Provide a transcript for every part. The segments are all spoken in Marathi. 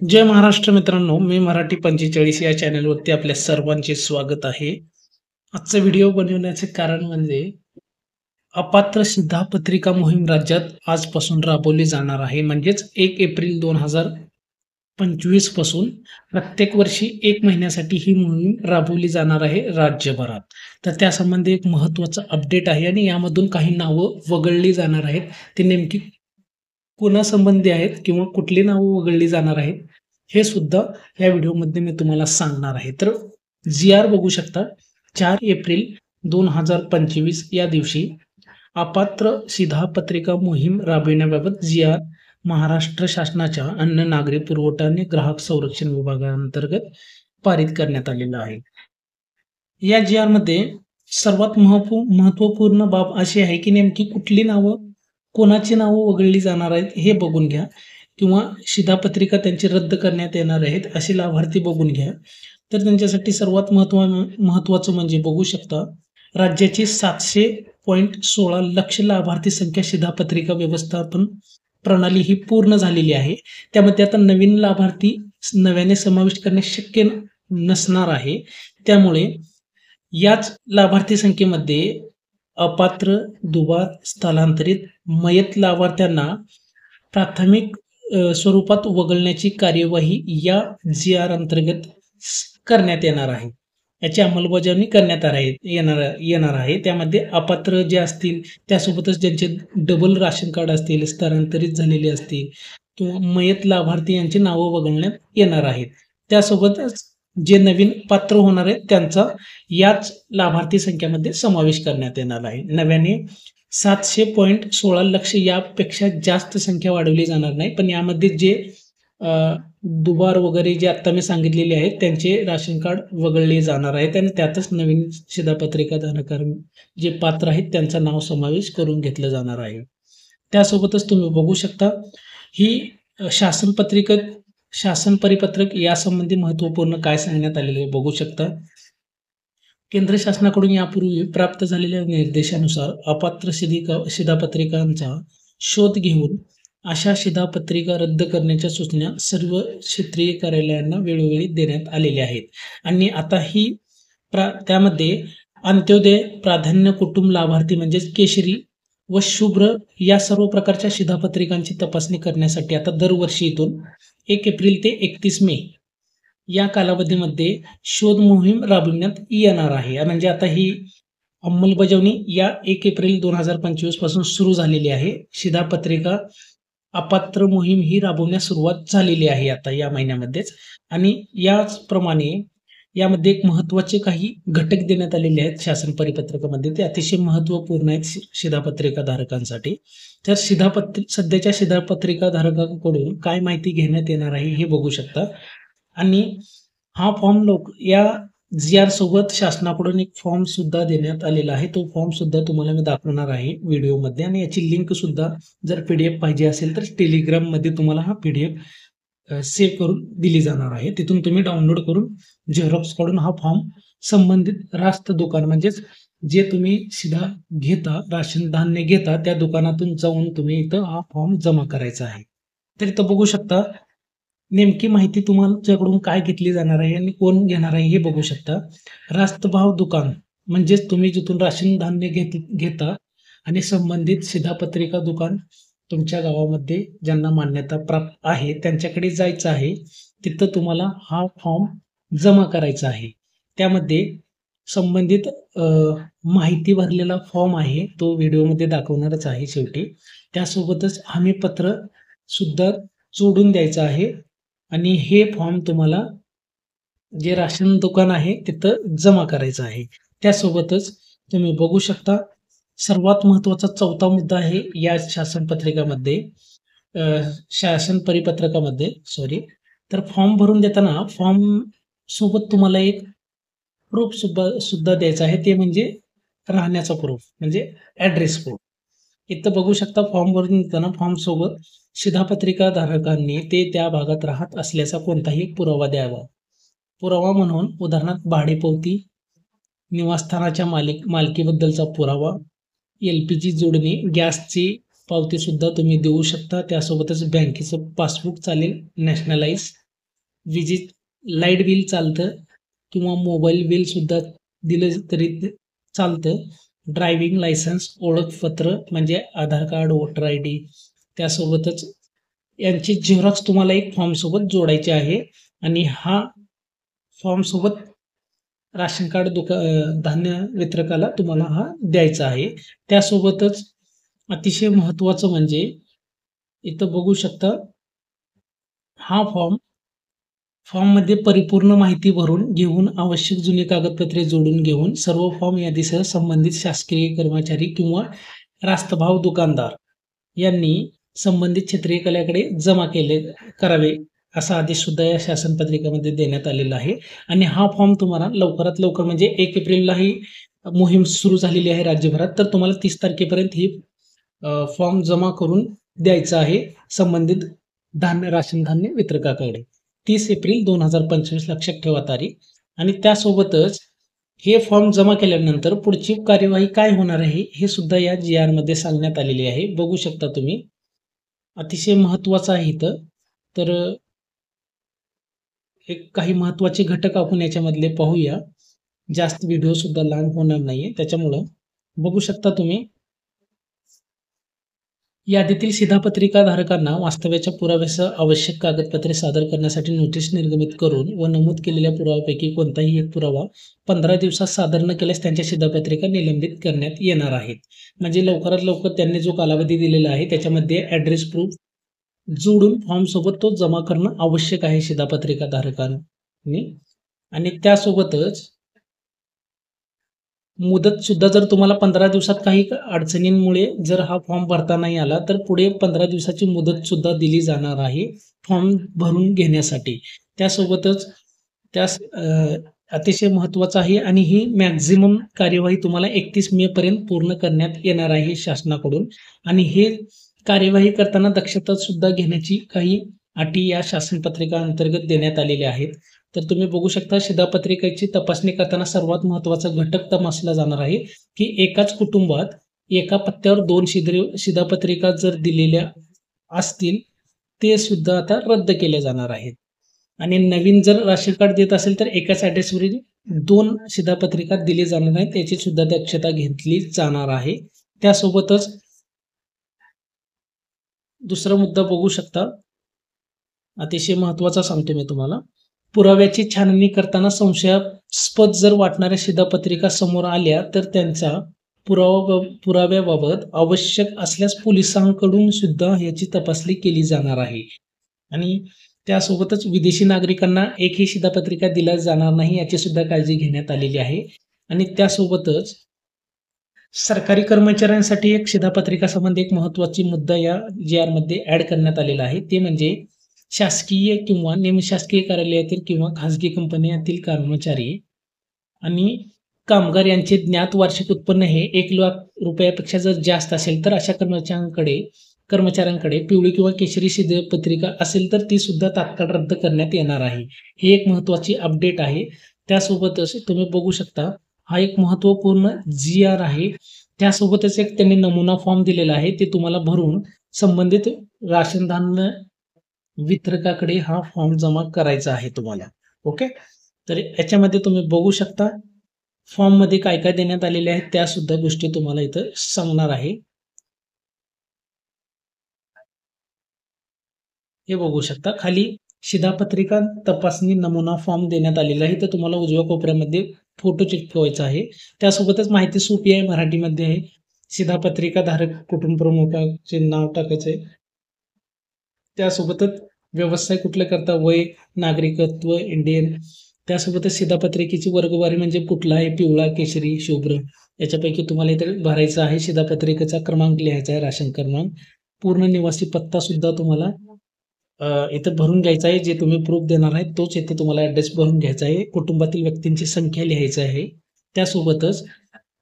जय महाराष्ट्र मित्रांनो, मी मराठी 45 या चॅनलवरती आपल्या सर्वांचे स्वागत आहे. आजचा व्हिडिओ बनवण्याचे कारण म्हणजे अपात्र शिधापत्रिका मोहीम राज्यात आजपासून राबवली जाणार आहे. म्हणजेच 1 एप्रिल 2025 पासून प्रत्येक वर्षी 1 महिन्यासाठी ही मोहीम राबवली जाणार आहे राज्यभरात. तर त्यासंबंधी एक महत्त्वाचं अपडेट आहे आणि यामधून काही नावं वगळली जाणार आहेत. ती नेमकी कोणासंबंधी आहेत किंवा कुठली नावं वगळली जाणार आहेत, हे सुद्धा या व्हिडिओमध्ये मी तुम्हाला सांगणार आहे. तर जी-आर बघू शकता. 4 एप्रिल 2025 या दिवशी अपात्र शिधापत्रिका मोहीम राबविण्याबाबत जी-आर महाराष्ट्र शासनाच्या अन्न, नागरी पुरवठा आणि ग्राहक संरक्षण विभागाअंतर्गत पारित करण्यात आलेला आहे. या जी-आरमध्ये सर्वात महत्त्वपूर्ण बाब अशी आहे की नेमकी कुठली नावं, कोणाची नावं वगळली जाणार आहेत हे बघून घ्या किंवा शिधापत्रिका त्यांची रद्द करण्यात येणार आहेत असे लाभार्थी बघून घ्या. तर त्यांच्यासाठी सर्वात महत्त्वाचं म्हणजे बघू शकता, राज्याची 700.16 लक्ष लाभार्थी संख्या शिधापत्रिका व्यवस्थापन प्रणाली ही पूर्ण झालेली आहे. त्यामध्ये आता नवीन लाभार्थी नव्याने समाविष्ट करणे शक्य नसणार आहे. त्यामुळे याच लाभार्थी संख्येमध्ये अपात्र, दुबार, स्थलांतरित, मयत लाभार्थ्यांना प्राथमिक स्वरूपात वगळण्याची कार्यवाही या जी-आर अंतर्गत करण्यात येणार आहे. याची अंमलबजावणी करण्यात येणार आहे. त्यामध्ये अपात्र जे असतील त्यासोबतच ज्यांचे डबल राशन कार्ड असतील, स्थलांतरित झालेले असतील किंवा मयत लाभार्थी यांची नावं वगळण्यात येणार आहेत. त्यासोबतच जे नवीन पात्र होणार आहेत त्यांचा याच लाभार्थी संख्येमध्ये समावेश करण्यात येणार आहे. नव्याने 700.16 लक्ष यापेक्षा जास्त संख्या वाढवली जाणार नाही. पण यामध्ये जे दुबार वगैरे जे आता मी सांगितलेले आहेत त्यांचे राशन कार्ड वगळले जाणार आहेत आणि त्यातच नवीन शिधापत्रिका धारक जे पात्र आहेत त्यांचं नाव समावेश करून घेतलं जाणार आहे. त्यासोबतच तुम्ही बघू शकता, ही शासन परिपत्रक यासंबंधी महत्त्वपूर्ण काय सांगण्यात आलेले आहे बघू शकता. केंद्र शासनाकडून यापूर्वी प्राप्त झालेल्या निर्देशानुसार अपात्र शिधापत्रिकांचा शोध घेऊन अशा शिधापत्रिका रद्द करण्याच्या सूचना सर्व क्षेत्रीय कार्यालयांना वेळोवेळी देण्यात आलेल्या आहेत. आणि आता ही त्यामध्ये अंत्योदय, प्राधान्य कुटुंब लाभार्थी म्हणजेच केशरी व शुभ्र या सर्व प्रकारच्या शिधापत्रिकांची तपासणी करण्यासाठी आता दरवर्षी इथून 1 एप्रिल ते 31 मे या कालावधीमध्ये शोध मोहीम राबविण्यात येणार आहे. म्हणजे आता ही अंमलबजावणी या 1 एप्रिल 2025 पासून सुरू झालेली आहे. शिधापत्रिका अपात्र मोहीम ही राबवण्यास सुरुवात झालेली आहे आता या महिन्यामध्येच. आणि याचप्रमाणे यामध्ये एक महत्त्वाचे काही घटक देण्यात आलेले आहेत शासन परिपत्रकामध्ये. ते अतिशय महत्त्वपूर्ण आहेत शिधापत्रिका धारकांसाठी. तर सध्याच्या शिधापत्रिका धारकांकडून काय माहिती घेण्यात येणार आहे हे बघू शकता. आणि हा फॉर्म या जी-आर सोबत शासनाकडून एक फॉर्म सुद्धा देण्यात आलेला आहे. तो फॉर्म सुद्धा तुम्हाला मी दाखवणार आहे व्हिडिओमध्ये आणि याची लिंक सुद्धा जर PDF पाहिजे असेल तर टेलिग्राममध्ये तुम्हाला हा PDF सेव्ह करून दिली जाणार आहे. तिथून तुम्ही डाउनलोड करून झेरॉक्स काढून हा फॉर्म संबंधित रास्त दुकान म्हणजेच जे तुम्ही शिधा घेता, राशन धान्य घेता त्या दुकानातून जाऊन तुम्ही इथं हा फॉर्म जमा करायचा आहे. तर इथं बघू शकता नेमकी माहिती तुमच्याकडून काय घेतली जाणार आहे आणि कोण घेणार आहे हे बघू शकता. रास्तभाव दुकान म्हणजेच तुम्ही जिथून राशन धान्य घेता आणि संबंधित शिधापत्रिका दुकान तुमच्या गावामध्ये ज्यांना मान्यता प्राप्त आहे त्यांच्याकडे जायचं आहे. तिथं तुम्हाला हा फॉर्म जमा करायचा आहे. त्यामध्ये संबंधित माहिती भरलेला फॉर्म आहे, तो व्हिडिओमध्ये दाखवणारच आहे शेवटी. त्यासोबतच हमीपत्र सुद्धा जोडून द्यायचं आहे आणि हे फॉर्म तुम्हाला जे राशन दुकान आहे तिथं जमा करायचं आहे. त्यासोबतच तुम्ही बघू शकता सर्वात महत्त्वाचा चौथा मुद्दा आहे या शासन परिपत्रकामध्ये तर फॉर्म भरून देताना फॉर्म सोबत तुम्हाला एक प्रूफ सुद्धा द्यायचा आहे. ते म्हणजे राहण्याचा प्रूफ म्हणजे ॲड्रेस प्रूफ. इथं बघू शकता फॉर्म भरून देताना फॉर्म सोबत शिधापत्रिका धारकांनी ते त्या भागात राहत असल्याचा कोणताही पुरावा द्यावा. पुरावा म्हणून उदाहरणार्थ भाडेपवती, निवासस्थानाच्या मालकीबद्दलचा पुरावा, LPG जोडणी, गॅसची पावती सुद्धा तुम्ही देऊ शकता. त्यासोबतच बँकेचं पासबुक चालेल, नॅशनलाइज विजेत लाईट बिल चालतं किंवा मोबाईल बिल सुद्धा दिलं तरी चालतं. ड्रायव्हिंग लायसन्स, ओळखपत्र म्हणजे आधार कार्ड, वोटर आय डी, त्यासोबतच यांची झेरॉक्स तुम्हाला एक फॉर्म सोबत जोडायचे आहे आणि हा फॉर्म सोबत राशन कार्ड धान्य वितरकाला तुम्हाला हा द्यायचा आहे. त्यासोबतच अतिशय महत्त्वाचं म्हणजे इथं बघू शकता हा फॉर्ममध्ये परिपूर्ण माहिती भरून घेऊन आवश्यक जुनी कागदपत्रे जोडून घेऊन सर्व फॉर्म यादीसह संबंधित शासकीय कर्मचारी किंवा रास्तभाव दुकानदार यांनी संबंधित क्षेत्रीय कार्यालयाकडे जमा करावे असा आदेश सुद्धा या शासन पत्रिकेमध्ये देण्यात आलेला आहे. आणि हा फॉर्म तुम्हाला लवकरात लवकर म्हणजे 1 एप्रिलला ही मोहीम सुरू झालेली आहे राज्यभरात. तर तुम्हाला 30 तारखेपर्यंत ही फॉर्म जमा करून द्यायचा आहे संबंधित राशन धान्य वितरकाकडे. 30 एप्रिल 2025 लक्षात ठेवा तारीख. आणि त्यासोबतच हे फॉर्म जमा केल्यानंतर पुढची कार्यवाही काय होणार आहे हे सुद्धा या GR मध्ये सांगण्यात आलेले आहे. बघू शकता तुम्ही, अतिशय महत्त्वाचं आहे इथं. तर एक काही महत्त्वाचे घटक आपण याच्यामधले पाहूया. जास्त व्हिडिओ सुद्धा लांब होणार नाहीये, त्याच्यामुळं बघू शकता तुम्ही, यादीतील शिधापत्रिका धारकांना वास्तव्याच्या पुराव्यासह आवश्यक कागदपत्रे सादर करण्यासाठी नोटीस निर्गमित करून व नमूद केलेल्या पुराव्यापैकी कोणताही एक पुरावा 15 दिवसात सादर न केल्यास त्यांच्या शिधापत्रिका निलंबित करण्यात येणार आहेत. म्हणजे लवकरात लवकर त्यांनी जो कालावधी दिलेला आहे त्याच्यामध्ये ॲड्रेस प्रूफ जोडून फॉर्म सोबत तो जमा करणं आवश्यक आहे शिधापत्रिका धारकांनी. आणि त्यासोबतच मुदत सुद्धा जर तुम्हाला 15 दिवसात काही अडचणींमुळे जर हा फॉर्म भरता नाही आला तर पुढे 15 दिवसाची मुदत सुद्धा दिली जाणार आहे फॉर्म भरून घेण्यासाठी. त्यासोबतच त्यास अतिशय महत्त्वाचं आहे आणि ही मॅक्झिमम कार्यवाही तुम्हाला 31 मे पर्यंत पूर्ण करण्यात येणार आहे शासनाकडून. आणि हे कार्यवाही करताना दक्षता सुद्धा घेण्याची काही अटी या शासन पत्रिका अंतर्गत देण्यात आलेल्या आहेत. तर तुम्ही बघू शकता शिधापत्रिकेची तपासणी करताना सर्वात महत्त्वाचा घटक तपासला जाणार आहे की एकाच कुटुंबात एका पत्त्यावर 2 शिधापत्रिका जर दिलेल्या असतील ते सुद्धा आता रद्द केले जाणार आहेत. आणि नवीन जर राशन कार्ड देत असेल तर एकाच ॲड्रेसवरील 2 शिधापत्रिका दिली जाणार नाहीत, त्याची सुद्धा दक्षता घेतली जाणार आहे. त्यासोबतच दुसरा मुद्दा बघू शकता, अतिशय महत्त्वाचा सांगतो मी तुम्हाला. पुराव्याची छाननी करताना संशयास्पद जर वाटणाऱ्या शिधापत्रिका समोर आल्या तर त्यांचा पुराव्याबाबत आवश्यक असल्यास पोलिसांकडून सुद्धा याची तपासणी केली जाणार आहे. आणि त्यासोबतच विदेशी नागरिकांना एकही शिधापत्रिका दिला जाणार नाही याची सुद्धा काळजी घेण्यात आलेली आहे. आणि त्यासोबतच सरकारी कर्मचाऱ्यांसाठी एक शिधापत्रिका संबंधी एक महत्त्वाची मुद्दा या GR मध्ये ॲड करण्यात आलेला आहे. ते म्हणजे शासकीय किंवा निमशासकीय कार्यालयातील किंवा खाजगी कंपन्यातील कर्मचारी आणि कामगार यांचे ज्ञात वार्षिक उत्पन्न हे 1 लाख रुपयापेक्षा जर जास्त असेल तर अशा कर्मचाऱ्यांकडे पिवळी किंवा केशरी शिधापत्रिका असेल तर ती सुद्धा तात्काळ रद्द करण्यात येणार आहे. ही एक महत्त्वाची अपडेट आहे. त्यासोबतच तुम्ही बघू शकता हा एक महत्त्वपूर्ण GR आहे. त्यासोबतच एक त्यांनी नमुना फॉर्म दिलेला आहे, ते तुम्हाला भरून संबंधित राशन धान्य वितरकाकडे हा फॉर्म जमा करायचा आहे तुम्हाला. ओके, तर याच्यामध्ये तुम्ही बघू शकता फॉर्म मध्ये काय काय देण्यात आलेले आहेत त्या सुद्धा गोष्टी तुम्हाला इथं सांगणार आहे. हे बघू शकता खाली शिधापत्रिका तपासणी नमुना फॉर्म देण्यात आलेला आहे. तर तुम्हाला उजव्या कोपऱ्यामध्ये फोटो चिटकवायचा आहे. त्यासोबतच माहिती सोपी आहे, मराठीमध्ये आहे. शिधापत्रिका धारक कुटुंब प्रमुखाचे नाव टाकायचे. त्यासोबतच व्यवसाय कुठला करता, वय, नागरिकत्व इंडियन. त्यासोबतच शिधापत्रिकेची वर्गवारी म्हणजे कुठला आहे, पिवळा, केशरी, शुभ्र, याच्यापैकी तुम्हाला इथे भरायचा आहे. शिधापत्रिकेचा क्रमांक लिहायचा आहे, राशन क्रमांक. पूर्ण निवासी पत्ता सुद्धा तुम्हाला इथं भरून घ्यायचा आहे. जे तुम्ही प्रूफ देणार आहे तोच इथे तुम्हाला ॲड्रेस भरून घ्यायचा आहे. कुटुंबातील व्यक्तींची संख्या लिहायची आहे त्यासोबतच.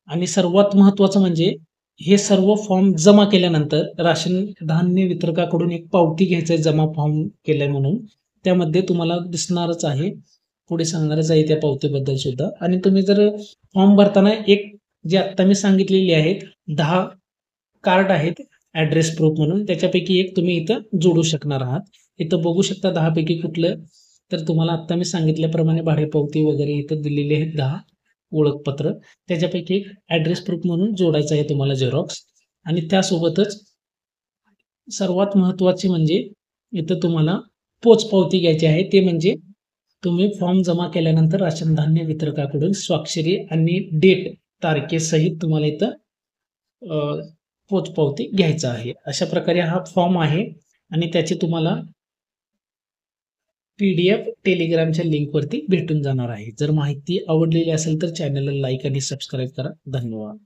आणि सर्वात महत्त्वाचं म्हणजे हे सर्व फॉर्म जमा केल्यानंतर राशन धान्य वितरकाकडून एक पावती घ्यायचं आहे जमा फॉर्म केलाय म्हणून. त्यामध्ये तुम्हाला दिसणारच आहे, पुढे सांगणारच आहे त्या पावतीबद्दल सुद्धा. आणि तुम्ही जर फॉर्म भरताना एक जे आत्ता मी सांगितलेली आहेत 10 कार्ड आहेत ॲड्रेस प्रूफ म्हणून, त्याच्यापैकी एक तुम्ही इथं जोडू शकणार आहात. इथं बघू शकता 10 पैकी कुठलं तर तुम्हाला आत्ता मी सांगितल्याप्रमाणे भाडेपावती वगैरे इथं दिलेले आहेत 10 ओळखपत्र. त्याच्यापैकी एक ॲड्रेस प्रूफ म्हणून जोडायचं आहे तुम्हाला झेरॉक्स आणि त्यासोबतच सर्वात महत्त्वाचे म्हणजे इथं तुम्हाला पोचपावती घ्यायची आहे. ते म्हणजे तुम्ही फॉर्म जमा केल्यानंतर राशन धान्य वितरकाकडून स्वाक्षरी आणि डेट तारखेसहित तुम्हाला इथं अ, पोचपावती घ्यायचा आहे. अशा प्रकारे हा फॉर्म आहे आणि त्याची तुम्हाला PDF टेलिग्रामच्या लिंकवरती भेटून जाणार आहे. जर माहिती आवडलेली असेल तर चॅनलला लाईक आणि सबस्क्राईब करा. धन्यवाद.